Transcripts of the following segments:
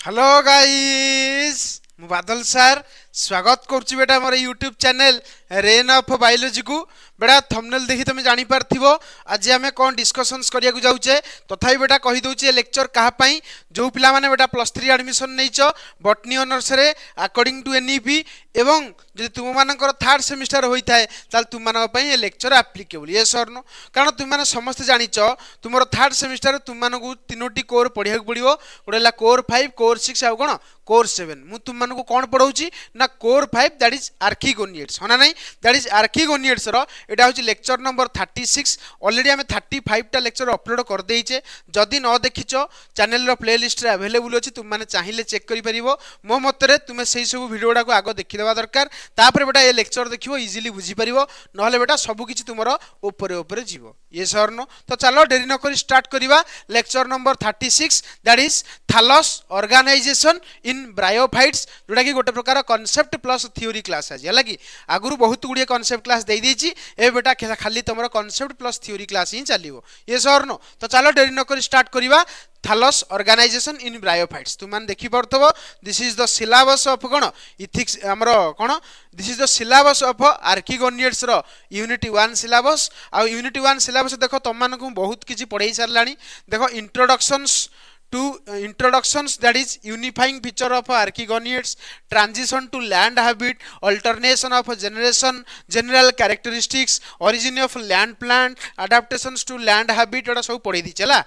Hello guys मु बादल sir स्वागत करुच्ची बेटा मोर YouTube channel rain of biology को बेटा थंबनेल देखि तुम जानी पारथिबो आज आमे कोन डिस्कशंस करिया को जाउचे तथापि बेटा कहि दउचे लेक्चर कहा पई जो पिला माने बेटा +3 एडमिशन नैचो बॉटनी ऑनर्स रे अकॉर्डिंग टू एनईपी एवं जदि तुम मानकर थर्ड सेमिस्टर होई थाए ताल तुम मानक पई ए लेक्चर एप्लीकेबल ये सर नो कारण तुम माने समस्त जानिचो तुमरो थर्ड सेमिस्टर तुम मानकु तीनोटी कोर पढिया को पडियो ओडेला कोर 5 कोर 6 आ कोन कोर 7 मु तुम मानकु कोन पढौची ना कोर 5 दैट इज आर्किगोनियड्स होना नहीं दैट इज आर्किगोनियड्स रो एटा होची लेक्चर नंबर 36 ऑलरेडी हमें 35 टा लेक्चर अपलोड कर देइचे जदि न देखिचो चैनल रो प्लेलिस्ट रे अवेलेबल अछि तुम माने चाहिए चेक करि परिबो मो मतरे तुमे सेही सब वीडियोडा को आगो देखि देबा दरकार तापर बेटा ये लेक्चर देखिबो इजीली बुझी परिबो नहले बेटा सब किछि तुमरो ऊपर ऊपर जीवो ये सर नो तो चलो देरी न करी स्टार्ट करिवा lecture number 36 that is thallus organisation in bryophytes जोटा कि गोटे प्रकार कांसेप्ट प्लस थ्योरी क्लास आज है कि आगुरु बहुत गुड़िए कांसेप्ट क्लास दे देछि ए बेटा खाली तुमरो कांसेप्ट प्लस थ्योरी क्लास ही चलिवो ये सर नो तो चलो देरी न करी स्टार्ट करिवा थालस ऑर्गेनाइजेशन इन ब्रायोफाइट्स तुम मान देखि परथबो this is the syllabus of कोन इथिक्स हमरो कोन this is the syllabus of archegoniates रो यूनिट 1 सिलेबस आ यूनिट 1 सिलेबस देखो तुम मान को बहुत किछि पढाई सरलानी देखो introductions to introductions that is unifying feature of archegoniads transition to land habit alternation of generation general characteristics origin of land plant adaptations to land habit एटा सब पढै दी चला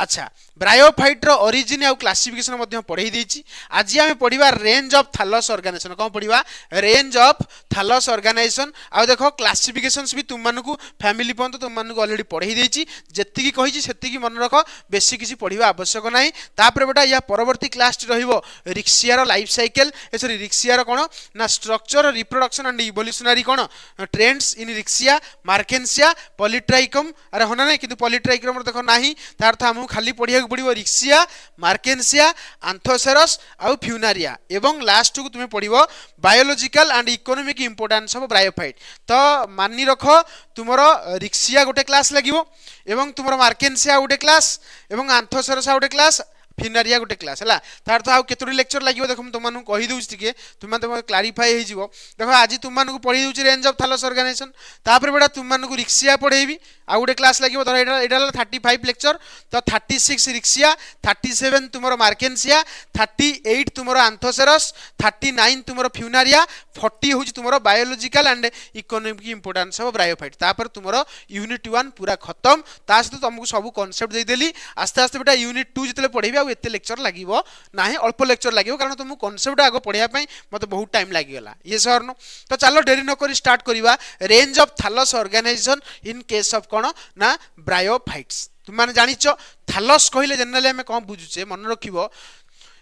अच्छा ब्रायोफाइट रो ओरिजिन आ क्लासिफिकेशन मध्ये पढै दैछि आज हम पढिबा रेंज ऑफ थालस ऑर्गेनाइजेशन कोन पढिबा रेंज ऑफ थालस ऑर्गेनाइजेशन आ देखो क्लासिफिकेशंस भी तुम मानकु फैमिली पॉइंट तुम मानकु ऑलरेडी पढै दैछि जेतिकी कहिछि सेतिकी मन रखो बेसी किछि पढिबा आवश्यक नाही तापर बेटा या परवर्ती क्लास रहिबो रिक्सिया रो लाइफ साइकिल ए सॉरी रिक्सिया रो कोन ना structure reproduction and evolutionary cone trends in Riccia मार्केंसिया Polytrichum अरे होना नै किंतु पॉलीट्राइकम देखो नाही तार अर्थ हमहु खाली पढिया को पडिबो रिक्सिया मार्केंसिया आंथोसेरस आ फ्यूनारिया एवं लास्ट को तुमे पढिबो biological and economic importance of bryophyte तो मानि रखो तुमरो रिक्सिया गोटे क्लास लागिवो एवं तुमरो मार्केंसिया गोटे क्लास एवं आंथोसेरस गोटे क्लास फिनारिया गोटे क्लास है तार तो आउ केतोटी लेक्चर लगे देखो तुम कही दूसरी टे तुम क्लारीफाई हो देखो आज तुम पढ़ी दूसरी रेंज ऑफ थालस ऑर्गेनाइजेशन तापर बेटा तुम रिक्सिया पढ़ेबी आउ गोटे क्लास लगे धर यहाँ 35 लेक्चर तो 36 रिक्सिया 37 तुम मार्केंसिया 38 तुम आंथोसेरस 39 तुम फ्यूनारिया 40 हूँ तुम biological and economic importance of bryophyte तापर तुम यूनिट 1 पूरा खत्म ता सहित तुमको सब कॉन्सेप्ट देदेली आस्ते आस्ते बेटा यूनिट 2 जितने पढ़ेबी आउ एते लेक्चर लागिवो नाही अल्प लेक्चर लागिवो कारण तुमको कॉन्सेप्ट आगो पढ़िया पई मते बहुत टाइम लागिगला ये सर नो तो चलो देरी न करी स्टार्ट करिवा range of thallus organisation in case of कोन ना ब्रायोफाइट्स तुम माने जानिचो थालस कहिले जनरली हमें कोन बुझुचे मन रखिबो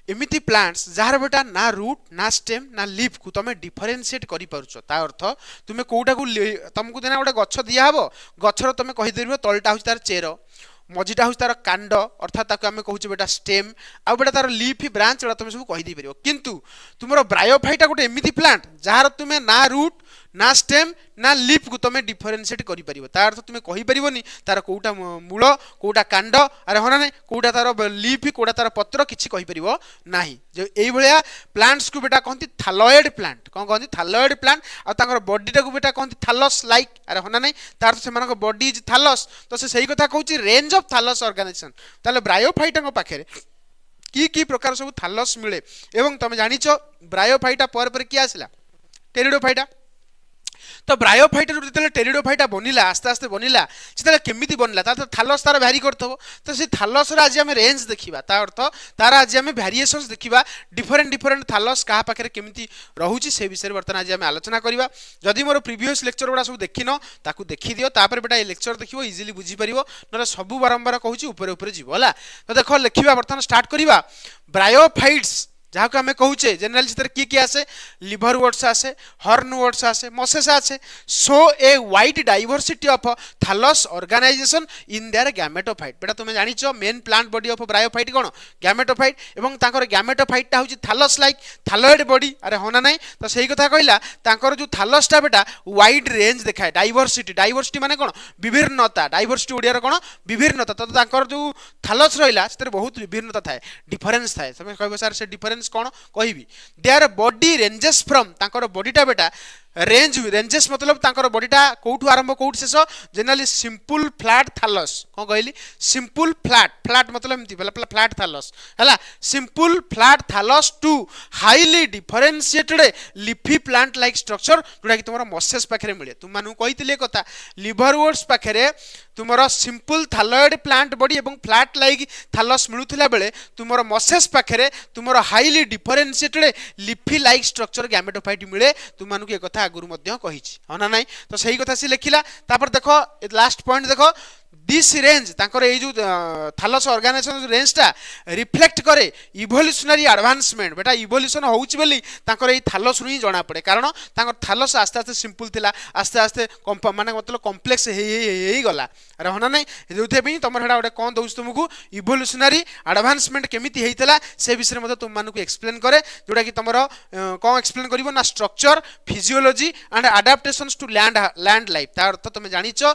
एमिति प्लांट्स जार बेटा ना रूट ना स्टेम ना लीफ को तुम डिफरेंशिएट करि पारुछो ता अर्थ तुम कोउटा को तुमको देना गोटे गछ दिया हबो गछर तुम कहि देबो तलटा होछ तार चेरो मझीटा हूँ तार कांड अर्थात आम कहूँ बेटा स्टेम आउ बेटा तार लीफ ब्रांच तुम सब कहीदे पार किंतु तुम ब्रायोफाइटा गोटे एमती प्लांट जार तुम्हें ना रूट ना स्टेम ना लीफ को तुम डिफरेंशिएट कर अर्थ तुम कहीपरनी तार कौटा मूल कौटा कांड अरे हाँ ना कौटा तार लीफ कौटा तार पत्र किसी कहीपर ना जो ये प्लांट्स को बेटा कहती थालॉयड प्लांट कौन कहती थालॉयड प्लांट और बॉडीटा को बेटा कहती थालस लाइक अरे हाँ ना तार से बॉडी इज थालस तो से सही कथा कहूँ रेंज ऑफ थालस ऑर्गेनाइजेशन ताले ब्रायोफाइटा पाखे की प्रकार सब थालस मिले एवं तुम जानिच ब्रायोफाइटा पर किए आसला टेरिडोफाइटा तो ब्रायोफाइटा जो टेरिडोफाइटा बनिला आस्ते आस्ते बनिला से केमिति बनला तार थालस तार भ्यारी करथबो तो से थालस आज आम रेंज देखा ता अर्थ तार आज आम भ्यारिएशंस देखा डिफरेंट डिफरेंट थालस क्या पाखे केमिति रहूची से विषय बर्तमान आज आम आलोचना करवा जदि मोर प्रीवियस लेक्चर गुड़ा सब देखिन ताकू देखी दियो तापर बेटा ये लेक्चर देखिबो इजीली बुझी परिबो न सब बारंबार कहूची ऊपर ऊपर जीवो हला तो देखो लिखिबा बर्तमान स्टार्ट करवा ब्रायोफाइट्स जहाँ को आम कहूचे जेनेराली से किए किए आसे लिवर वर्ड्स आसे हर्न वर्ड्स आसे मसेस आसे so a wide diversity of thallus organisation in their gametophyte बेटा तुम जानिछ main plant body of bryophyte कोन गैमेटोफाइट एवं तांकर गैमेटोफाइट टा होची थालस लाइक थालॉइड बॉडी अरे होना नहीं तो सही कथा कहला तांकर जो थालस टा बेटा वाइड रेंज देखाए डाइवर्सिटी डाइवर्सिटी माने कोन विभिन्नता डाइवर्सिटी ओडिया रे कोन विभिन्नता तो तांकर जो थालस रहिला सेते बहुत विभिन्नता थाए डिफरेंस थाए तमे कहबो सर से डिफरेंस कोन कहिबी देयर बॉडी रेंजेस फ्रॉम तांकर बॉडीटा बेटा रेंजेस मतलब तांकर बॉडीटा कोठू आरंभ कोठ शेष जनरली सिंपल फ्लैट थालस कोन कहली सिंपल फ्लैट मतलब एमती फ्लैट थालस हला simple flat thallus to highly differentiated leafy plant like structure जोटा कि तुमरा मसेस पाखरे मिले तुम मानु कहितले कथा लिवर वर्ड्स पाखरे तुमरा सिंपल थालॉइड प्लांट बॉडी एवं फ्लैट लाइक थालस मिलुथिला बेले तुमरा मसेस पाखरे तुमरा highly differentiated leafy like structure gametophyte मिले तुम मानु के कथा आगुरु मध्य कहिछि हना नाही तो सही कथा से लिखिला तापर देखो लास्ट पॉइंट देखो दिस रेंज तांकर ए जो थालस ऑर्गेनाइजेशन रेंज टा रिफ्लेक्ट करे इवोल्यूशनरी एडवांसमेंट बेटा इवोल्यूशन होउछि बोली तांकर ए थालस रु ही जाना पड़े कारण तांकर थालस आस्ते आस्ते सिंपल थिला आस्ते आस्ते माने मतलब कॉम्प्लेक्स हे गला अरे होना नै जोथे भी तमर हेडा ओडे कोन दउछ तुमको इवोल्यूशनरी एडवांसमेंट केमिति हेइतला से विषय मध्ये तुम मानको एक्सप्लेन करे जोटा कि तमर कोन एक्सप्लेन करिवो ना structure physiology and adaptations to land life तार अर्थ तुम जानिचो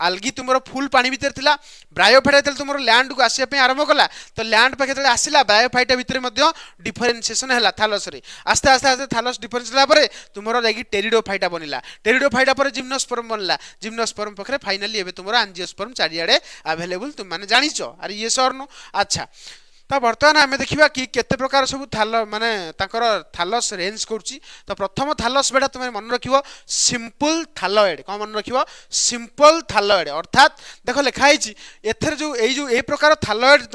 आल्गी तुमरो फुल पानी भीतर थिला ब्रायोफाइट तेल तुमरो लैंड को आसिया पे आरंभ कला तो लैंड पाखे तेल आसिला ब्रायोफाइट भीतर मध्ये डिफरेंशिएशन हैला थालस रे आस्ते आस्ते आस्ते थालस डिफरेंस होला परे तुमरो लागी टेरिडोफाइटा बनिला टेरिडोफाइटा पर जिम्नोस्पर्म बनला जिम्नोस्पर्म पखरे फाइनली एबे तुमरो एंजियोस्पर्म चारियाडे अवेलेबल तुम माने जानिचो अरे ये सरनो अच्छा तो बर्तमान आम देखा कि केते प्रकार सब थाल माने तांकर थालस रेंज करुच्ची तो प्रथम थालस बेटा तुम मन रख सिंपल थालॉइड कौन मन रख सिंपल थालॉइड अर्थात देख लिखाई एथर जो ए प्रकार थालॉइड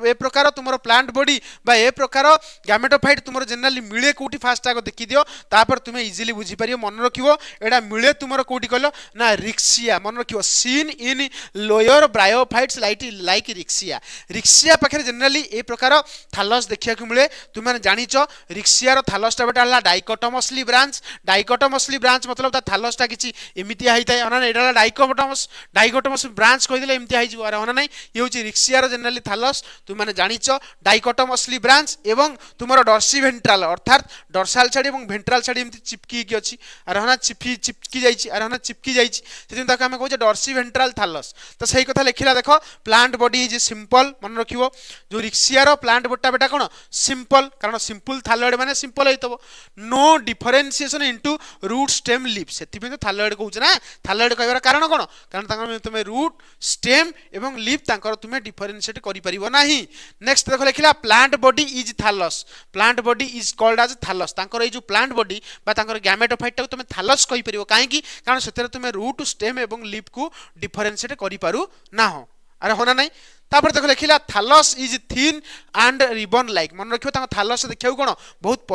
ए प्रकार तुम प्लांट बॉडी बा ए प्रकार गैमेटोफाइट तुम जनरली मिले कौटी फास्ट आग देखी दियो तापर तुम इजिली बुझीपर मन रख एटा मिले तुम कौटी कहल ना रिक्सिया मन रख seen in lower bryophytes like Riccia Riccia पाखे जनरली ए प्रकार थालस देखिया को मिले तुम जानिच रिक्सियार थालसटा बेटा हला डाइकोटोमसली ब्रांच मतलब ता थालसटा किछि एमितिया हैताय अना एटा डाइकोटोमस ब्रांच कहिदले एमितिया हैजो अरे अना नै ये होछि रिक्सियार जनरली थालस तुम जानिच डाइकोटोमसली ब्रांच एवं तुमरो डॉर्सी वेंट्रल अर्थात डॉर्साल साइड एवं वेंट्रल साइड एमिति चिपकी कि अछि अरे हना चिपकी जाइछि अरे हना चिपकी जाइछि सेदिन ताका हम कहै डॉर्सी वेंट्रल थालस तो सही कथा लिखिला देखो प्लांट बॉडी इज सिंपल मन रखिवो जो रिक्सियार प्लांट बॉडी बेटा कोन सिंपल कारण सिंपल थालॉइड माने सिंपल हेतबो no differentiation into root stem leaf सेति पे थालॉइड कहउछ ना थालॉइड कहबार कारण कोन कारण तांकर तुमे रूट स्टेम एवं लीफ तांकर तुमे डिफरेंशिएट करि परिबो नाही नेक्स्ट देखो लिखिला plant body is thallus plant body is called as thallus तांकर ए जो प्लांट बॉडी बा तांकर गैमेटोफाइट टा तुमे थालस कहि परिबो काहे कि कारण सेतेरे तुमे रूट स्टेम एवं लीफ को डिफरेंशिएट करि पारु ना हो अरे होना नहीं तापर देखो लिखिला thallus is thin and ribbon like मन रखियो तांको थालस देखियो कोन बहुत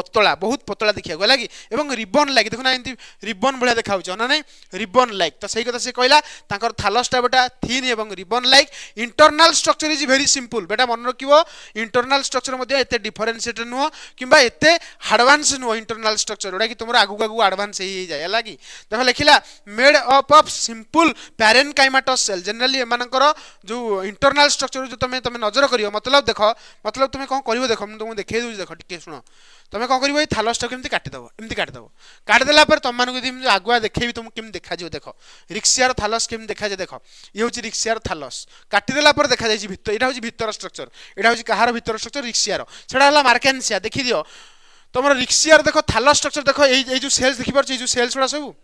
पतला देखियो गला कि एवं रिबन लाइक देखो ना एंती रिबन भलिया देखाउ छ ना नै रिबन लाइक तो सही कथा से कहला तांकर थालसटा बेटा थिन एवं ribbon like internal structure is very simple बेटा मन रखियो इंटरनल स्ट्रक्चर मध्ये एते डिफरेंशिएट नुह किबा एते एडवांस नुह इंटरनल स्ट्रक्चर जोडा कि तुमरा आगु आगु एडवांस ही जाय हला कि देखो लिखिला made up of simple parenchymatous cell generally एमानकर जो इंटरनल स्ट्रक्चर जो तुम नजर करियो मतलब देखो मतलब तुम कौन करिवो देखो तुमको देखे दउ देखो टिके सुनो तुम कौन करिवो ए थालसटा केमति काटि दबो एमति काटि देला पर तुम मानको दिम आगुआ देखेबी तुम केम देखा जियो देखो रिक्सियार थालस केम देखा जे देखो ये होची रिक्सियार थालस काटि देला पर देखा जाई भितर एटा होची भितर स्ट्रक्चर एटा होची कहार भितर स्ट्रक्चर रिक्सियार सेडा हला मार्केनसिया देखि दियो तुमरो रिक्सियार देखो थालस स्ट्रक्चर देखो ए जो सेल्स देखि परछ ए जो सेल्स छोड़ा सब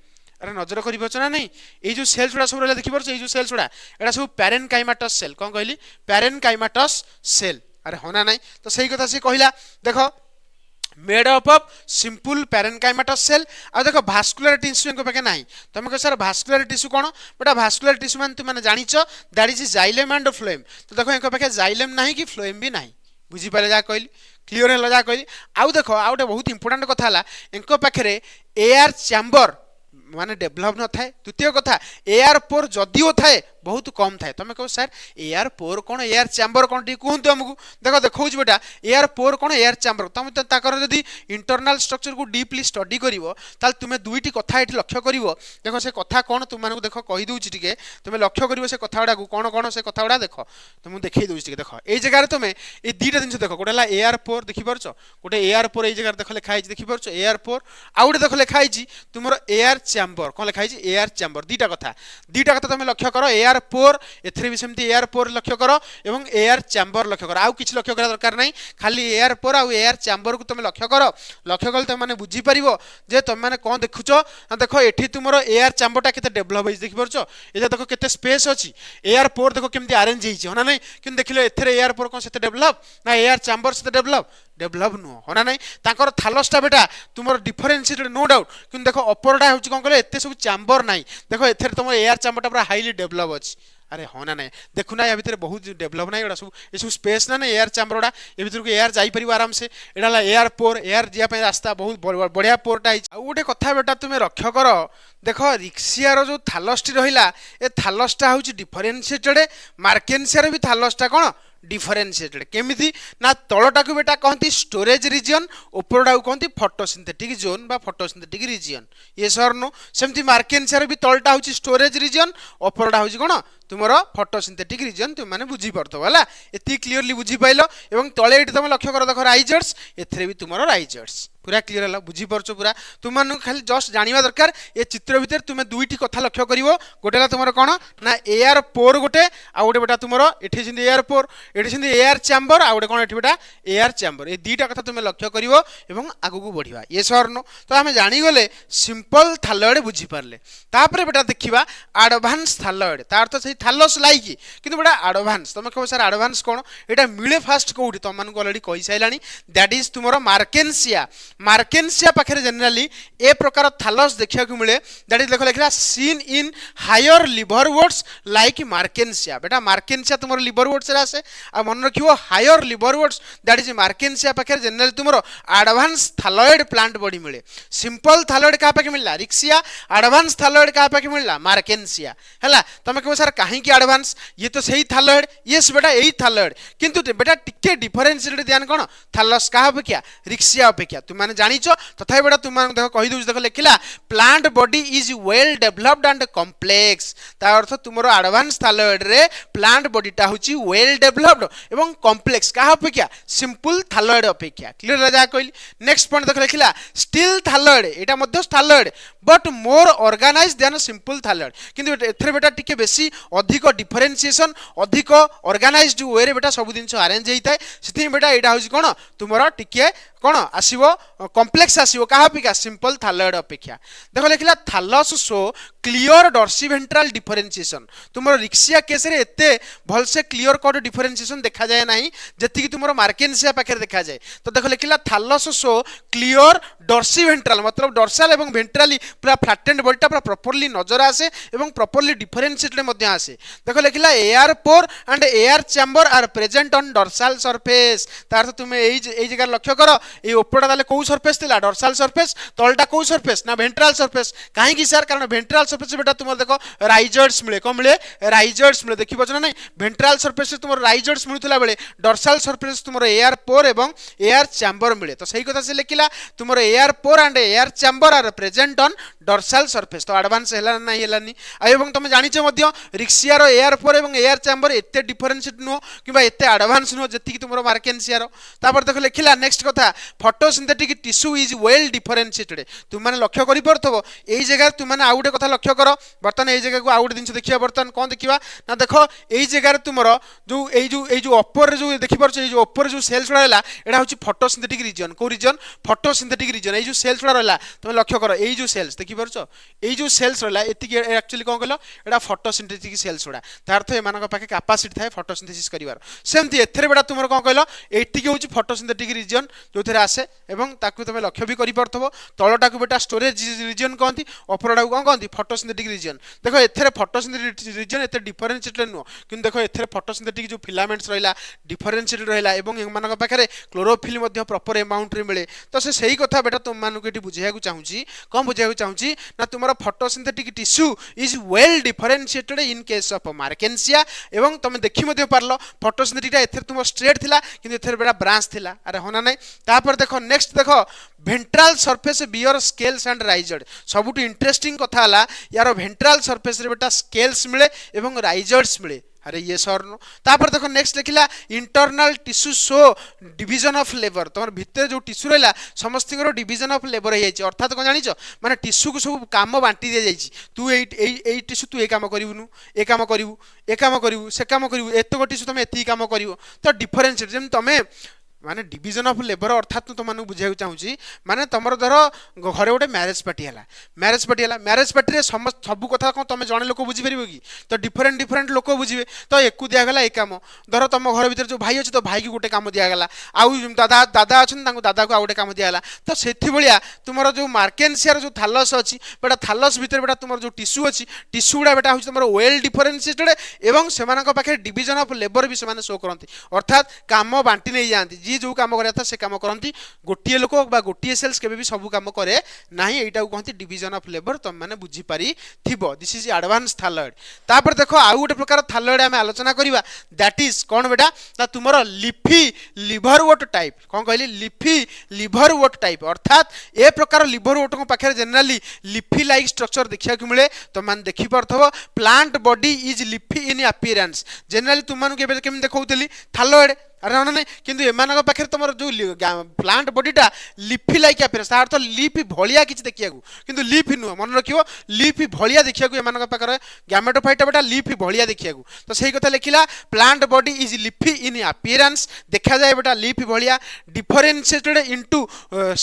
अरे नजर करि बच ना नहीं ए जो सेल्स छोड़ा सब रहला देखि परछ ए जो सेल्स छोड़ा एटा सब पैरेनकाइमाटस सेल कोन कहली पैरेनकाइमाटस सेल अरे होना नहीं तो सही कथा से कहिला देखो made up of simple parenchymatous cell आ देखो भास्कुलर टिश्यू इनको पाके नाही तुम कह सर भास्कुलर टिश्यू कोन बेटा भास्कुलर टिश्यू मान तुम जानिच that is xylem and phloem तो देखो इनको पाके जाइलेम नाही कि फ्लोएम भी नाही बुझी पाले जा कहली क्लियर हला जा कहली आउ देखो आउटे बहुत इंपोर्टेंट कथा हला इनको पाखे एयर चैम्बर माने डेभलप न थाए द्वितीय कथा एयर पोर जदिओ थाए बहुत कम थाए तुम कह सर एयर पोर कौन एयर चैम्बर कौन टी कहतु आमको देख देखा बेटा एयर पोर कौन एयर चैम्बर तुम जदि इंटरनल स्ट्रक्चर को डीपली स्टडी कर तुम दुईटी कथा ये लक्ष्य कर देख से कथा कौन तुम देख कहीदे टे तुम लक्ष्य कर से कथा गुड़ा कौन कौन से कथा गुड़ा देख तुम देखी दूसरी देख ये जगह तुम ये दुईटा जिन देख गोटे एयर पोर देखिपार गोटे एयर पोर ये जगह देख लिखाई देखिपार एयर पोर आउ गोटे देख लिखाई तुम एयर चैम्बर कौन लिखाई एयर चैम्बर दुईटा कथा तुम लक्ष्य कर एयर पोर एथरे भी सेमती एयर पोर लक्ष्य कर एवं एयर चैम्बर लक्ष्य कर आउ किछि लक्ष्य करा दरकार नहीं खाली एयर पोर आउ एयर चैम्बर को तुम लक्ष्य कले तुम मैंने बुझी पार जे तुम मैंने कौन देखुच देख ये तुम एयर चैम्बरटा केते डेभलप हो देखिपार ये देख केते स्पेस अच्छी एयर पोर देख केमती अरेंज होना नहीं कि देखिले एथरे एयर पोर कौन से डेभलप ना एयर चैम्बर से डेभलप नुह होना नहीं तांकर थालसटा बेटा तुम डिफरेन्शिएटेड नो डाउट कि देख अपरटा हूँ कौन कह एत सब चैम्बर ना देख ए तुम एयर चैम्बरटा पूरा हाईली डेभलप अच्छी अरे हाँ ना नहीं देखुना या भितर बहुत डेभलप ना ये सब ये सब स्पेस ना एयर चैम्बर गुड़ा ये भितर को एयर जापर आराम से यहाँ एयर पोर एयर जावाई रास्ता बहुत बढ़िया पोरटा गोटे कथा बेटा तुम लक्ष्य कर देख रिक्सियार जो थालसटी रहा ए थालसटा हूँ डिफरेन्शिएटेड मार्केन्सियार भी थालसटा कौन डिफरेन्शिएटेड केमिति ना तलटा को बेटा कहती स्टोरेज रिजन उपरटा को कहती फोटोसिंथेटिक जोन बा फोटोसिंथेटिक रिजन ये सर नो सेमती मार्केन्सियार भी तलटा हूँ स्टोरेज रिजन उपरटा हूँ कौन तुमर फोटोसिंथेटिक रिजन तुम मैंने बुझी पारथो है ये क्लीयरली बुझी पाइल और तले ये तुम लक्ष्य कर देख राइजर्स एथरे भी तुम राइजर्स पूरा क्लीयर है बुझीपार पूरा तुम मान खाली जस्ट जाना दरकार ये चित्र भितर तुम दुईटी कथा लक्ष्य कर गोटे तुम कौन ना एयर पोर गोटे आ गोटे बेटा तुम ये एयर पोर ये एयर चैम्बर आ गोटे कौन ये बेटा एयर चैम्बर ये दुईटा कथा तुम लक्ष्य कर आगू बढ़िया ये सर नो तो आम जानीगले सिंपल थालएड बुझीपारे तापर बेटा देखा आडभान्स थालएड तार तो सही थालस लाइक कि बेटा आडभान्स तुम कह सर आडभान्स कौन ये मिले फास्ट कौटी तुम अलरेडी कही सारा दैट इज तुम मार्केन्सिया पाखे जनराली ए प्रकार थालस देखा मिले दैट इज देख लिखा सीन इन हायर लिवरवुड्स लाइक मार्केन्सिया बेटा मार्केन्सिया तुम लिवरवुड्स आसे आ मन रखियो हायर लिवरवुड्स दैट इज मार्केन्सिया पाखे जनराली तुम एडवांस थालॉइड प्लांट बॉडी मिले सिंपल थालॉइड क्या पाखे मिलला रिक्सिया एडवांस थालॉइड क्या पाखे मिलला मार्केन्सिया है तुम कह सर कहीं एडवांस ये तो सही थालॉइड यस बेटा यही थालॉइड किंतु बेटा टिके डिफरेन्शिएटेड ध्यान कौन थालस क्या अपेक्षा रिक्सिया अपेक्षा तुम मैंने जानिच तथा बेटा तुम देख कही देख लिखला plant body is well developed and complex ता अर्थ तुम एडवांस थालॉइड रे प्लांट बॉडीटा होची वेल डेभलप्ड एवं कॉम्प्लेक्स क्या अपेक्षा सिंपल थालॉइड अपेक्षा क्लियर है जहाँ कहली नेक्स्ट पॉइंट देख लिखला स्टिल थालॉइड एटा मध्य thalloid but more organise than simple thalloid किंतु एथरे बेटा टिके बेसी अधिक डिफरेन्शिएशन अधिक ऑर्गेनाइज्ड वे रे बेटा सब जिनिस अरेंज होता है से बेटा यहाँ हूँ कौन तुम टिके कौन आसो कॉम्प्लेक्स आसो क्या अपेक्षा सिंपल थालॉइड अपेक्षा देख लिखला थालस शो क्लियर डॉर्सिवेंट्रल डिफरेन्शिएशन तुम रिक्सिया केस रे एते भलसे क्लियर कट डिफरेन्शिएशन देखा जाए ना जी तुम मार्केन्सिया पाखे देखा जाए तो देख लिखला थालस शो क्लियर डॉर्सिवेंट्रल मतलब डॉर्साल एवं वेंट्राली पूरा फ्लैटेंड बॉडीटा पूरा प्रॉपर्ली नजर आसे एवं प्रॉपर्ली डिफरेन्शिएटेड आसे देख लिखला air pore and air chamber are present on dorsal surface तार तुम यही जगह लक्ष्य कर ये उपरटा ताले कौ सरफेस थिला डॉर्साल सरफेस तलटा कौ सरफेस ना वेंट्राल सरफेस कहीं सर कारण वेंट्राल सरफेस बेटा तुम देखो राइजर्स मिले कौन मिले राइजर्स मिले देखी पाच ना नहीं वेंट्राल सरफेस तुम राइजर्स मिलूला बेले डॉर्साल सरफेस तुम एयर पोर एवं एयर चैम्बर मिले तो सही कथा से लिखिला तुम air pore and air chamber are present on dorsal surface तो एडवांस है ना हेलानी एवं तुम जानिछ मध्य रिक्सियार एयर पोर एवं एयर चैम्बर एते डिफरेन्शिएट नुह कि एते एडवांस नुह जति तुम मार्केन्सियार तापर देख लिखिला नेक्स्ट कथा फोटोसिंथेटिक टिश्यू इज वेल डिफरेन्शिएटेड तुम मैंने लक्ष्य कर पार्थो यही जगह तुम मैंने आउ गोटे कथा लक्ष्य कर बर्तमान ये जगह को आउ गोटे जिन देखिए बर्तमान कौन देखा ना देख यही जगह तुम जो अपर जो देखिपार जो अपर जो सेल्स गुड़ा रहा यहाँ हूँ फोटोसिंथेटिक रिजन कौ रिजन फोटोसिंथेटिक रिजन ये जो सेल्स गुड़ा रहा तुम लक्ष्य कर यही जो सेल्स देखिपार ये जो सेल्स रहा ये एक्चुअली कौन कह यहाँ फोटोसिंथेटिक सेल्स गुड़ा तार अर्थ एम पाखे कैपेसिटी थाए फोटोसिंथेसिस कर सेमती एथरे बेटा तुम कौन कह ये हूँ फोटोसिंथेटिक रिजन जो थे आसे एवं ताकू तुम लक्ष्य भी कर तलटा को बेटा स्टोरेज रिजन कहती अपरटा को कौन कहती फोटोसिंथेटिक रिजन देख एथरे फोटोसिंथेटिक रिजन एत डिफरेन्शिएटेड नुह कि देख एथरे फोटोसिंथेटिक जो फिलामेंट्स रहा डिफरेन्शिएटेड रहा एम पाखे क्लोरोफिल प्रॉपर अमाउंट रे मिले तो से सही कथा बेटा तुम मानक ये बुझाइक चाहूँगी कौन बुझाइक चाहूँ होची ना तुमरो photosynthetic tissue is well differentiated in case of Marchantia एवं तुम देखि मध्ये पारलो फोटोसिंथेटिक एथर तुम स्ट्रेट थिला किंतु एथर बेटा ब्रांच थिला अरे होना नै तापर देखो नेक्स्ट देखो ventral surface bear scales and rhizoids सबुटु इंटरेस्टिंग कथा हला यार भेंट्राल सरफेस रे बेटा स्केल्स मिले एवं राइजर्ड्स मिले अरे ये सर नो तापर देखो नेक्स्ट लिखिला internal tissue show division of labour तमर भितर जो टिश्यू रहला समस्त डिवीजन ऑफ लेबर हो जाइए अर्थात कौन जानिछ माने टिश्यू को सब काम बांटी दे जाइए तू ए टिश्यू तू ए काम करिवनु ए काम करिवु ए काम करिवु से काम करिवु एतो टिश्यू तमे एती काम करिवो तो डिफरेंस जेम तमे माने डिवीजन ऑफ लेबर अर्थात तुम मानू बुझाइक चाहूँगी माने तुम धर घरे गोटे मैरेज पार्टी है मैरेज पार्टी रे सब कथा कौन तुम जड़े लोक बुझीपर कि तो डिफरेंट डिफरेंट लोक बुझे तो एक दिगला एक काम धर तुम घर भर जो भाई अच्छे तो भाई की गोटे काम दिगला आउ दादा दादा अच्छा दादा को आउ गोटे काम दिगला तो से भाया तुम जो मार्केंसियार जो थालस अच्छी बेटा थालस भितर बेटा तुम जो टिश्यू अच्छी टिश्यू गुड़ा बेटा हूँ तुम वेल डिफरेंशिएटेड एवं से पाखे डिवीजन ऑफ लेबर भी से शो करती अर्थात काम बांटी नहीं जाती जी जो काम करा था से काम करती गोटे लोक गोटे सेल्स केबे भी सब काम करे नाही एटा को कहती डिवीजन ऑफ लेबर तुम माने बुझी पारी थिबो दिस इज एडवांस थायराइड तापर देखो आउ गोटे प्रकार थायराइड आमे आलोचना करिवा दैट इज कोन बेटा ना तुमरो लिफी लिवरवोट टाइप कोन कहली लिफी लिवरवोट टाइप अर्थात ए प्रकार लिवरवोट को पाखे जनरली लिफी लाइक स्ट्रक्चर देखिया को मिले तो मान देखि परथबो plant body is leafy in appearance generally तुम मानु केबे केम देखौतली थायराइड अरे ना किंतु एमान पाखे तुम जो प्लांट बॉडीटा लिफी लाइक अपीयरेंस तार तो लिफी भलिया किछि देखिया किंतु लिफी नुह मन रखियो लिफी भलिया देखिया एमान पाखे गैमेटोफाइटा बेटा लिफी भलिया देखिया तो सही कथा लिखिला plant body is leafy in appearance देखा जाए बेटा लिफी भलिया differentiated into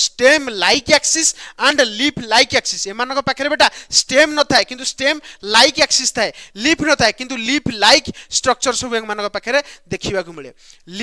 stem like axis and leaf like axis एमान पाखे बेटा स्टेम न थाए किंतु स्टेम लाइक एक्सिस थाए लीफ न थाए किंतु लीफ लाइक स्ट्रक्चर सब एमान पाखे देखिबा को मिले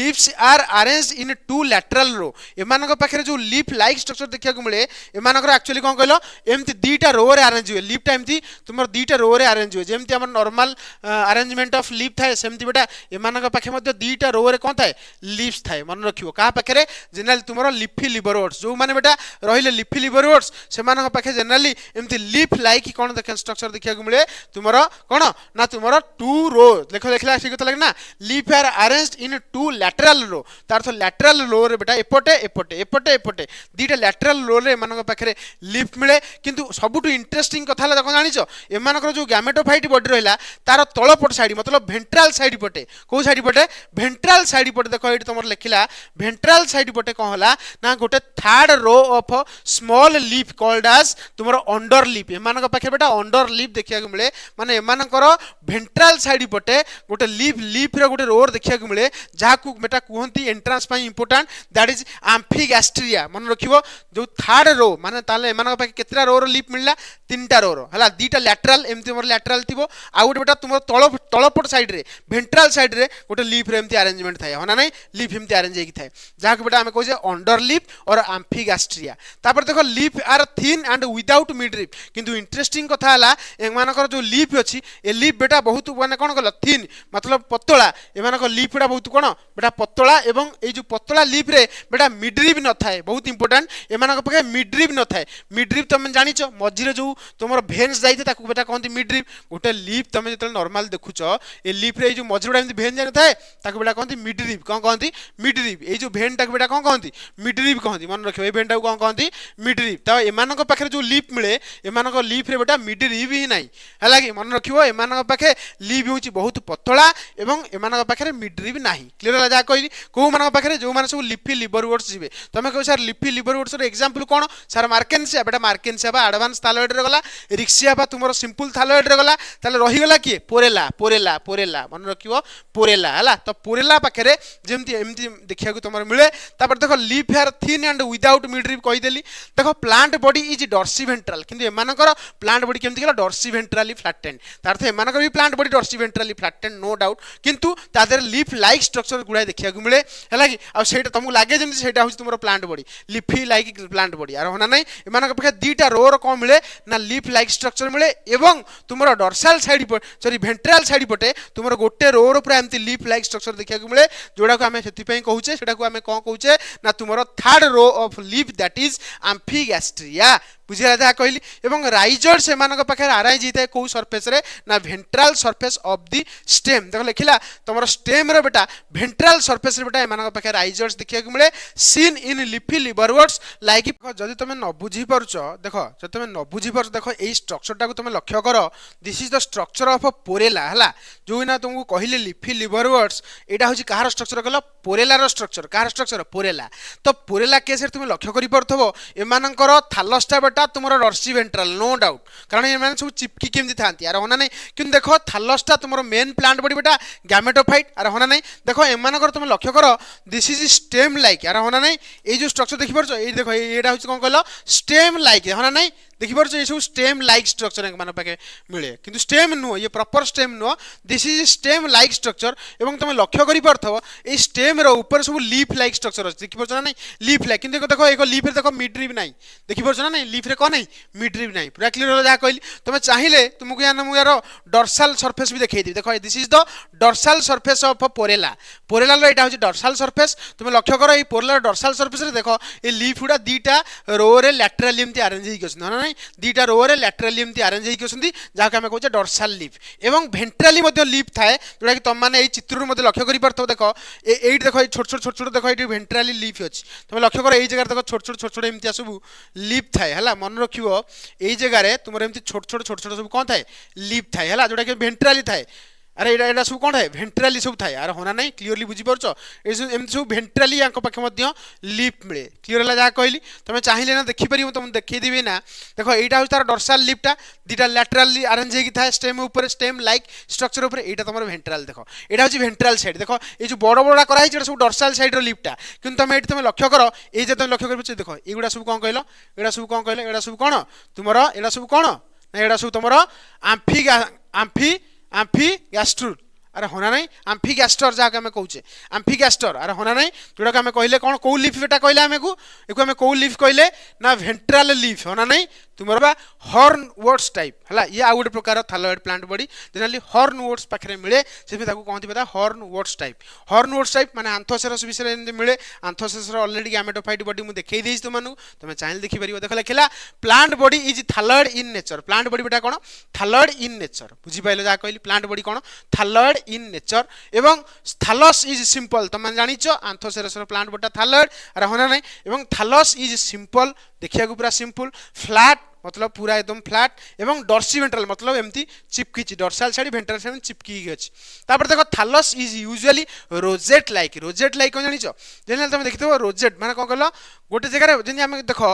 leaves are arranged in two lateral row एमान पाखे जो लीफ लाइक स्ट्रक्चर देखा मिले एमान एक्चुअली कौन कहलो एमती दीटा रो रे अरेंज हुए लीफ टाइम थी तुम दीटा रो रे अरेंज हुए जमती हमर नॉर्मल अरेंजमेंट ऑफ लीफ थाए सेमती बेटा एमान पाखे मध्य दीटा रो रे कौन थाए लीव्स थाए मन रखियो का पाखे जनरली तुमरो लिफी लिवरवोट्स जो माने बेटा रहिले लिफी लिवरवोट्स से मान पाखे जनरली एमती लीफ लाइक कौन देख स्ट्रक्चर देखा मिले तुमरो कौन ना तुमरो टू रो देखो देखला ठीक कथा लगना leaf are arranged in two lateral row तार तो लैटरल रो रे बेटा एपटे एपटे एपटे एपटे दीटा लैटरल रो रे एमान पाखे लीफ मिले किंतु सबुठु इंटरेस्टिंग कथा देखो जानिछो एमान जो गैमेटोफाइट बॉडी रहिला तार तळपट साइड मतलब भेंट्राल साइड पटे को साइड पटे भेंट्राल साइड पटे देखो एठी तुमर लिखिला भेंट्राल साइड पटे कोन होला ना गोटे third row of small leaf called as तुमर अंडर लीफ एमान पाखे बेटा अंडर लीफ देखिया को मिले माने एमानकर भेंट्राल साइड पटे गोटे लीफ लीफ रे गोटे रो देखिया को मिले जहा को बेटा कहती एंट्रांस पाई इंपोर्टेंट दैट इज एम्फीगैस्ट्रिया मन रखिबो जो थर्ड रो माने ताले एमान पाखे केतरा रो रो लीफ मिलला तीनटा रो रो हला दीटा लैटरल एमती मोर लैटरल थिबो आ गोटे बेटा तुम तळपट साइड रे भेंट्राल साइड रे गोटे लीफ रे एमती अरेंजमेंट थाए होना नै लीफ एमती अरेंज हेकि थाए जहा को बेटा हमें कहै छै अंडर लीफ और एम्फीगैस्ट्रिया तापर देखो leaf are thin and without mid leaf किंतु इंटरेस्टिंग कथा हला एमानकर जो लीफ अछि ए लीफ बेटा बहुत माने कोन कहल थिन मतलब पतला एमानकर लीफ बेटा बहुत कोन बेटा पतला एवं ए जो पतला लीफ रे बेटा मिडरीब न थाए बहुत इंपोर्टेंट एमान पाखे मिडरीब न थाए मिडरीब तुम जानिछ मझिरे जो तुमर भेन्स जाइते ताकू बेटा कहती मिडरीब गोटे लीफ तुम जो नॉर्मल देखुछ ए लीफ रे जो मझिरे एमती भेन जान थाए ताकू बेटा कहती मिडरीब कौन कहती मिडरीब ए जो भेन टाक बेटा कौन कहती मिडरीब कहती मन रखियो ए भेन टाक कौन कहती मिडरीब त एमान पाखे जो लीफ मिले एमान लीफ रे बेटा मिडरीब ही नाही हला कि मन रखियो एमान पाखे लीफ होची बहुत पतला एवं एमान पाखे मिडरीब नाही क्लियर होला जा कहली को मान पाखे जो माने सब लिफी लिवरवोट्स जीवे तुम कह सर लिफी लिवरवोट्स रो एग्जांपल कोन सर मार्केंसिया बेटा मार्केंसिया बा एडवांस थायराइड रे गला रिक्सिया बा तुमरो सिंपल थायराइड रे गला ताले रही गला कि पोरेला पोरेला पोरेला मन रखियो पोरेला हला तो पोरेला पाखे जेमती एमती देखिया को तुमर मिले तापर देखो leaf are thin and without midrib कहि देली देखो plant body is dorsiventral किंतु एमानकर प्लांट बॉडी केमती गला डॉर्सी वेंट्रली फ्लैटेंड तार तो एमानकर भी plant body dorsiventrally flattened no doubt किंतु तादर लीफ लाइक स्ट्रक्चर गुडा देखिया को मिले है कि आ सेटा तुमको लगे जमी से तुम plant body leafy like plant body आर होना नहीं एमान पाखे दीटा रो रो कौन मिले ना लीफ लाइक स्ट्रक्चर मिले एवं तुम डॉर्सल साइड सॉरी भेंट्राल साइड पटे तुम गोटे रो रो पूरा एमती लीफ लाइक स्ट्रक्चर देखा मिले जोड़ा को आम से कहूचे सेटा को आम कौन कहूचे ना तुम third row of leaf that is amphigastria बुझिला जहाँ कहली एवं राइजर से पाखे आराई जाए कौ सरफेस रे ना भेंट्राल सरफेस ऑफ दी स्टेम देख लिखला तुम स्टेम रे बेटा भेंट्राल सरफेस रे बेटा एमान पाखे राइजर्स देखिया मिले सीन इन लिफी लिवरवर्ड्स लाइक जदि तुम न बुझी पारुछ देख जब तुम न बुझी पारुछ देख एई स्ट्रक्चर टाको तुम लक्ष्य कर this is the structure of Porella हला जो ना तुमको कहले लिफी लिवरवर्ड्स एटा होची कहार स्ट्रक्चर कहला पोरेला रो स्ट्रक्चर कहार स्ट्रक्चर पोरेला तो पोरेला केस रे तुम लक्ष्य करि परथबो एमानकर थालसटा बेटा तुमरो डॉर्सी वेंट्रल नो डाउट कारण एमान सब चिपकी केमति थांती यार होना नहीं किंतु देखो थालसटा तुमरो मेन प्लांट बॉडी बेटा गैमेटोफाइट यार होना नहीं देखो एमानकर तुम लक्ष्य करो दिस इज स्टेम लाइक यार होना नहीं ए जो स्ट्रक्चर देखि परछो ए देखो एटा होची कोन कहलो स्टेम लाइक होना नहीं देखि परछो ये सब स्टेम लाइक स्ट्रक्चर मान पाके मिले किंतु स्टेम नुह ये प्रॉपर स्टेम नुह this is stem like structure एवं तुम लक्ष्य करि परथबो ए स्टेम रो ऊपर सब लीफ लाइक स्ट्रक्चर अछि देखि परछो ना नहीं लीफ लाइक किंतु देखो एको लीफ रे देखो मिडरी भी नहीं देखि परछो ना नहीं लीफ रे को नहीं मिडरी भी नहीं पूरा क्लियर हो जा कहली तुम चाहिले तुमको यार डॉर्सल सरफेस भी देखै दी देखो this is the dorsal surface of Porella Porella रो एटा होची डॉर्सल सरफेस तुम लक्ष्य करो ए पोरेला डॉर्सल सरफेस रे देखो ए लीफ गुडा दीटा रो रे लैटरल एमती अरेंज हेकि अछि ना नहीं दीटा रो रे लैटरल एमती अरेंज हेकि अछि जा के हम कहू डॉर्सल लीफ एवं भेंट्राली मध्ये लीफ थाए जोडा कि तुम माने ए चित्र रो मध्ये लक्ष्य करि परथो देखो एई देखो ए छोट छोट देखो ए भेंट्राली लीफ अछि तुम लक्ष्य करो ए जगह देखो छोट छोट एमती सब लीफ थाए हला मन रखिवो ए जगह रे तुमर एमती छोट छोट सब कोन थाए लीफ थाए हला जोडा कि भेंट्राली थाए अरे एटा सब कौन है भेंट्राली सब थाए यार होना नहीं क्लियरली बुझी पारछ एमती सब भेंट्राली यांक पाखे मध्य लीफ मिले क्लियर है जहाँ कहली तुम चाहिए ना देखी पार तुम देखी देवी ना देखो यहाँ हूँ तार डॉर्सल लीफटा दीटा लैटरली अरेंज होगी थाए स्टेम ऊपर स्टेम लाइक स्ट्रक्चर ऊपर यहाँ तुम भेंट्राल देखो यहाँ हूँ भेंट्राल साइड देखो ये जो बड़ बड़ा कराई सब डॉर्सल साइड लीफटा कि तुम ये तुम लक्ष्य कर ये तुम लक्ष्य कर देखो युवा सब कौन कहल यहाँ सब कौन कहल यहाँ सब कौन तुम यहाँ सब कौन ना यहाँ सब तुम आम्फी आम्फी गैस्ट्रूट अरे होना नहीं आम्फी गैस्टर जहाँ आम कहे आम्फी गैस्टर अरे होना नहीं जोड़ा आम कहले कौन कौ लीफ बेटा कहले आम को आम कौ लीफ कहले ना भेंट्राल लीफ होना नहीं तुम हॉर्न वर्ड्स टाइप है ये आउ गोटे प्रकार thalloid plant body generally hornworts पाखे मिले से कहते पता हॉर्न वर्ड्स टाइप माने आंथोसेरस विषय मिले आंथोसेरस ऑलरेडी गैमेटोफाइट बॉडी मुझे देखई देछि तुमनु तुम चाहिए देखि परिबो देख लिखला plant body is thalloid in nature plant body बेटा कोन थालोइड इन नेचर बुझी पाइलो जा कहली प्लांट बॉडी कोन थालोइड इन नेचर एवं थालस इज सिंपल तुम जानिछ आंथोसेरस प्लांट बॉडी थालोइड अरे होना नहीं एवं थालस इज सिंपल देखिया पूरा सिंपल फ्लैट मतलब पूरा एकदम फ्लैट एवं डॉर्सी वेंट्रल मतलब एमती चिपकी डॉर्सल साइड वेंट्रल साइड चिपकी अछि तापर देखो thallus is usually rosette like कोन जानिछ जनरल तुम देखिथबो रोजेट माने कोन कहलो गोटे जगह रे जंदी हम देखो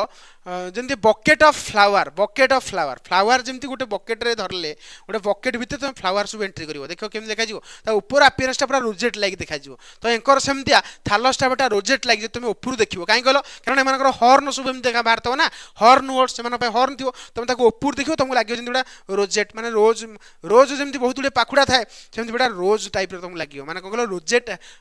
जंदी बकेट ऑफ फ्लावर जंती गोटे बकेट रे धरले गोटे बकेट भीतर तुम फ्लावर सब एंट्री करिवो देखो केम देखा जिवो ता ऊपर अपीयरेंस पूरा रोजेट लाइक देखा जिवो तो एंकर सेमतिया थालसटा बेटा रोजेट लाइक जे तुम ऊपर देखिवो काई कहलो कारण एमानकर हॉर्न सब एम देखा बाहरतो ना हॉर्न वर्ड्स सेमान पे हॉर्न थियो तुम ताको ऊपर देखिवो तुमको लागियो जंती बेटा रोजेट माने रोज जंती बहुत गुडे पाखुडा थाए सेमती बेटा रोज टाइप रे तुमको लागियो माने कहलो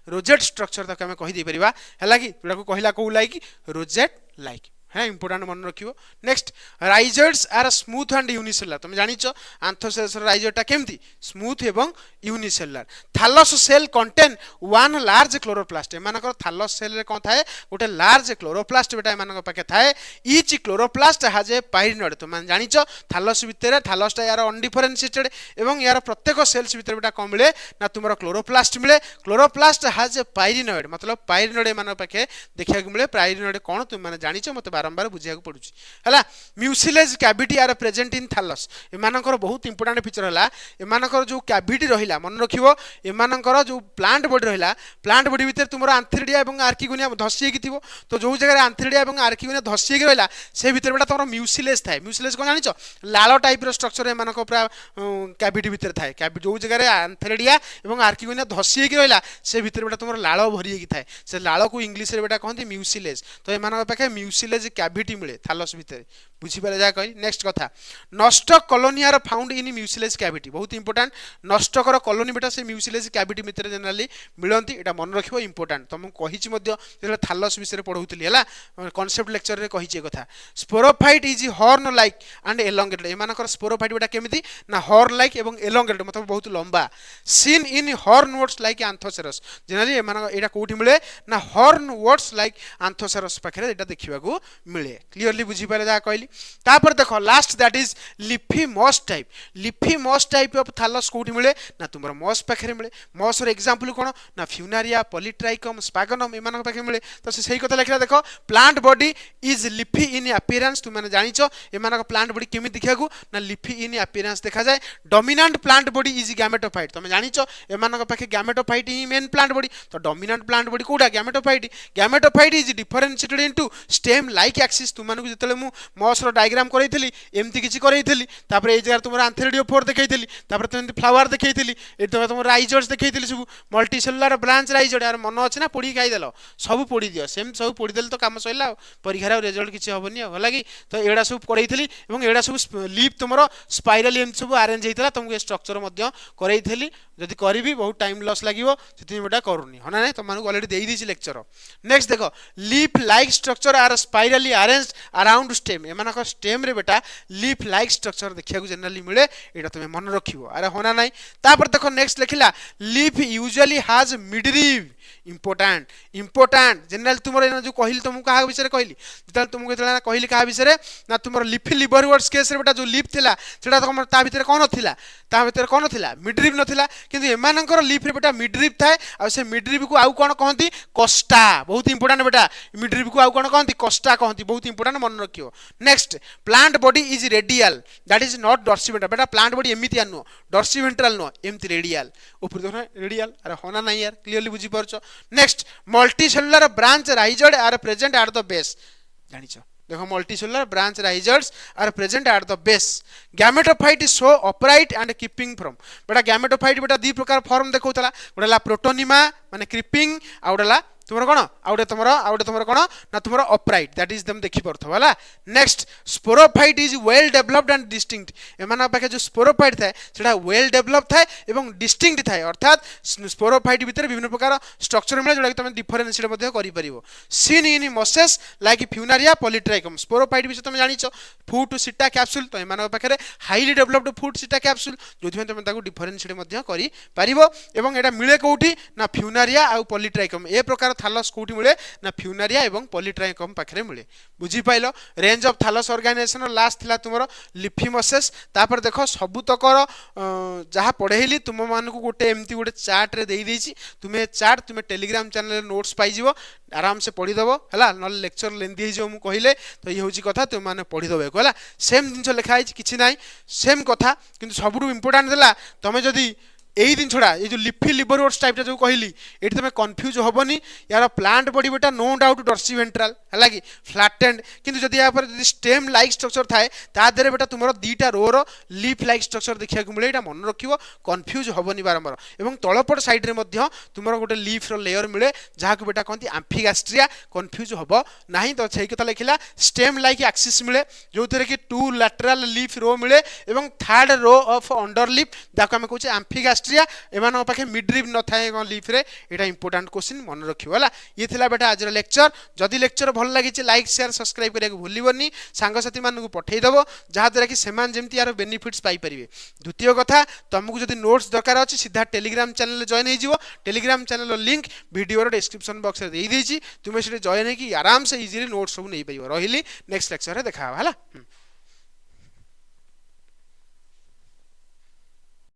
रोजेट स्ट्रक्चर तक हम कहि दे परिबा हला कि जोडा को कहला को लाइक रोजेट लाइक है इंपोर्टेंट मन रखियो next rhizoids are smooth and unicellular तुम जानिछ आंथोसेरस राइजरटा केमती स्मूथ एवं unicellular thallus cell contain one large chloroplast एमानकर थालस सेल रे कोन थाए गोटे लार्ज क्लोरोप्लास्ट बेटा एमानकर पाके थाए ईच क्लोरोप्लास्ट हैज ए पाइरिनोड तुम जानिछ थालस भितर थालसटा यार अनडिफरेंशिएटेड एवं यार प्रत्येक सेल्स भितर बेटा कोन मिले ना तुमरो क्लोरोप्लास्ट मिले क्लोरोप्लास्ट हैज ए पाइरिनोड मतलब पाइरिनोड एमान पाके देखिया मिले पाइरिनोड कोन तुम माने जानिछ मते बारंबार बुझिया पड़ुछि हला mucilage cavity are present in thallus एमानकर बहुत इंपोर्टेंट फीचर हला एमानकर जो कैविटी रहिला मन रखिवो एमानकर जो प्लांट बॉडी रहिला प्लांट बॉडी भीतर तुमरो आंथ्रिडिया एवं आर्किगोनिया धसिए कि थिवो तो जो जगह आंथ्रिडिया एवं आर्किगोनिया धसिए कि रहिला से भीतर बेटा तुमरो म्यूसिलेज थाए म्यूसिलेज कोन जानिछो लाल टाइप रो स्ट्रक्चर एमानकर पूरा कैविटी भीतर थाए कैविटी जो जगह आंथ्रिडिया एवं आर्किगोनिया धसिए कि रहिला से भीतर बेटा तुमरो लाल भरिए कि थाए से लाल को इंग्लिश रे बेटा कहंती म्यूसिलेज तो एमानकर पाखे म्यूसिलेज कैविटी मिले थालस भितर बुझी पारे जा कहि नेक्स्ट कथा Nostoc colony are found in mucilage cavity बहुत इंपोर्टेंट नष्टकर कॉलोनी बेटा से म्यूसिलेज कैविटी भितर जनरली मिलंती एटा मन रखिबो इंपोर्टेंट तुम कहिछि मध्य जेला थालस विषय पढौतली हला कांसेप्ट लेक्चर रे कहिछि कथा sporophyte is horn like and elongated एमानकर स्पोरोफाइट बेटा केमिति ना हॉर्न लाइक एवं एलोंगेटेड मतलब बहुत लंबा seen in hornworts like Anthoceros generally एमानकर एटा कोठी मिले ना हॉर्न वर्ड्स लाइक आंथोसेरस पाखरे एटा देखिबा को मिले क्लियरली बुझी पाले जा कहली तापर देखो last that is leafy moss type of thallus कोठी मिले ना तुमर मॉस पाखरे मिले मॉस रो एग्जांपल कोन ना फ्यूनारिया पॉलीट्राइकम स्पागनम एमान पाखे मिले तो से सही कथा लिखला देखो plant body is leafy in appearance तुम माने जानिचो एमान प्लांट बॉडी केमि देखिया को ना लिफी इन अपीयरेंस देखा जाए dominant plant body is gametophyte तुम जानिचो एमान पाखे गैमेटोफाइट ही मेन प्लांट बॉडी तो डोमिनेंट प्लांट बॉडी कोडा gametophyte is differentiated into stem like axis तुम मानकु जतले मु मॉस रो डायग्राम करैथली एमती किछि करैथली तापर ए जगह तुमरा आंथेरिडियोफोर देखैथली तापर तुम फ्लावर देखैथली ए तुम राइजर्स देखैथली सब मल्टी सेलुलर ब्रांच राइजर यार मन अछि ना पोड़ी खाइ देलो सब पोड़ी दियो सेम सब पोड़ी देल तो काम सइला परीक्षा रिजल्ट किछि होबनी होला कि तो एडा सब करैथली एवं एडा सब लीफ तुमरो स्पाइरल एम सब अरेंज हेतला तुमको स्ट्रक्चर मध्य करैथली जदि करिवि बहुत टाइम लॉस लागिवो सेति बेटा करूनी हना नै तुम ऑलरेडी देई दिछि लेक्चर नेक्स्ट देखो leaf like structure are spirally arranged around stem एमान को स्टेम रे बेटा लीफ लाइक स्ट्रक्चर देखिया को जनरली मिले एटा तुम मन रखिवो अरे होना नै तापर देखो नेक्स्ट लिखिला leaf usually has midrib important general तुमर एना जो कहिल तुम कहा विषय रे कहिली जता तुमको जला कहिली कहा विषय रे ना तुमर लिफी लिवरवर्ड्स केस रे बेटा जो लीफ थिला सेटा तुम ता भीतर कोन थिला मिडरीव नथिला किंतु एमानकर लीफ रे बेटा मिडरीव थाए आ से मिडरीव को आउ कोन कहंती कोस्टा बहुत इंपोर्टेंट बेटा मिडरीव को आउ कोन कहंती कोस्टा कहंती बहुत इंपोर्टेंट मन रखियो next plant body is radial that is not dorsiventral बेटा प्लांट बॉडी एमिति नो डॉर्सिवेंट्रल नो एमिति रेडियल ऊपर देखो रेडियल अरे होना नहीं यार क्लियरली बुझी परछो next multicellular branch rhizoids are present at the base जानिछो देखो multicellular branch rhizoids are present at the base gametophyte is so upright and creeping from बेटा गैमेटोफाइट बेटा दी प्रकार फॉर्म देखौतला गोडला प्रोटोनिमा माने क्रीपिंग आउडला तुमर कोन आउडे तुमर कोन ना तुमर अपराइट दैट इज दम देखि परथो वाला next sporophyte is well developed and distinct एमाना पाखे जो स्पोरोफाइट थाए सेटा वेल डेवलप थाए एवं डिस्टिंक्ट थाए अर्थात स्पोरोफाइट भीतर विभिन्न प्रकार स्ट्रक्चर मिले जोडा तुम डिफरेंशिएट मध्ये करि परिबो seen in mosses like Funaria Polytrichum sporophyte विषय तुम जानिचो फूट सिटा कैप्सूल तो एमाना पाखे highly developed foot seta capsule जोथि तुम ताको डिफरेंशिएट मध्ये करि परिबो एवं एटा मिले कोठी ना फ्यूनारिया आ पॉलीट्राइकम ए प्रकार थालस कोठी मिले ना फ्यूनारिया एवं पॉलीट्राइकम पाखरे मिले बुझी पाइलो range of thallus organization last थिला तुमरो लिफिमसेस तापर देखो सबुतकर जहा पढेइली तुम मान को गोटे एमती गोटे चार्ट रे देई देछि तुमे चार्ट तुमे टेलीग्राम चैनल नोट्स पाई जिवो आराम से पढी दबो हला न लेक्चर लेंदी हे जो मु कहिले तो ये होची कथा तुम माने पढी दबे हला सेम जिंस लिखा है किछि नाही सेम कथा किंतु सबुटु इंपोर्टेंट देला तमे जदी एई दिन छोड़ा ये जो लिफी लिवरवर्ड्स टाइप जो कहली एटी तुम कन्फ्यूज होबनी यार प्लांट बॉडी बेटा नो डाउट डॉर्सिवेंट्रल है कि फ्लैटेंड किंतु जदि या पर स्टेम लाइक स्ट्रक्चर थाए ता देरे बेटा तुमरो दीटा रो रो लीफ लाइक स्ट्रक्चर देखिया को मिले एटा मन रखिवो कन्फ्यूज होबनी बारंबार एवं तळपट साइड रे मध्य तुमरो गोटे लीफ रो लेयर मिले जहा को बेटा कहंती एम्फिगास्ट्रिया कन्फ्यूज होबो नाही तो सही कथा लिखिला स्टेम लाइक एक्सिस मिले जो थरे कि टू लैटरल लीफ रो मिले एवं third row of under leaf जाको हम कहूचे एम्फिगास्ट्रिया एमान पाखे मिडरीव न थाए लीफ रे एटा इंपोर्टेंट क्वेश्चन मन रखियो हला ये थिला बेटा आज लेक्चर जदि लेक्चर भल लागि छि लाइक शेयर सब्सक्राइब करिया भूलिबनी सांग साथी मानकु पठेई दबो जहा द्वारा कि सेमान जेमति यार बेनिफिट्स पाई परिबे द्वितीय कथा तुमको जदि नोट्स दरकार अछि सीधा टेलीग्राम चैनल जॉइन हे जिवो टेलीग्राम चैनल लिंक वीडियो रो डिस्क्रिप्शन बॉक्स रे देई दैछि तुमे सेटे जॉइन हे कि आराम से इजीली नोट्स सब नै पाइबो रहिली नेक्स्ट लेक्चर रे देखा हला।